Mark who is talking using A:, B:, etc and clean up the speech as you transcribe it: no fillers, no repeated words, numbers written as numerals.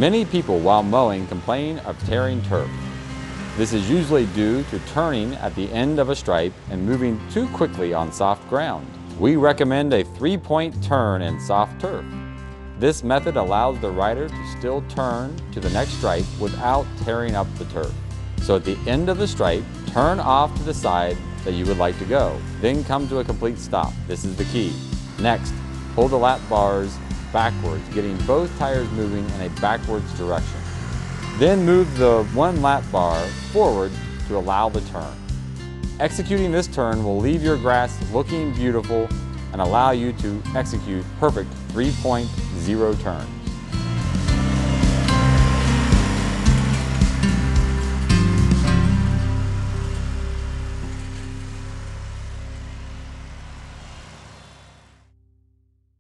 A: Many people while mowing complain of tearing turf. This is usually due to turning at the end of a stripe and moving too quickly on soft ground. We recommend a 3-point turn in soft turf. This method allows the rider to still turn to the next stripe without tearing up the turf. So at the end of the stripe, turn off to the side that you would like to go. Then come to a complete stop. This is the key. Next, pull the lap bars backwards, getting both tires moving in a backwards direction. Then move the one lap bar forward to allow the turn. Executing this turn will leave your grass looking beautiful and allow you to execute perfect 3.0 turn.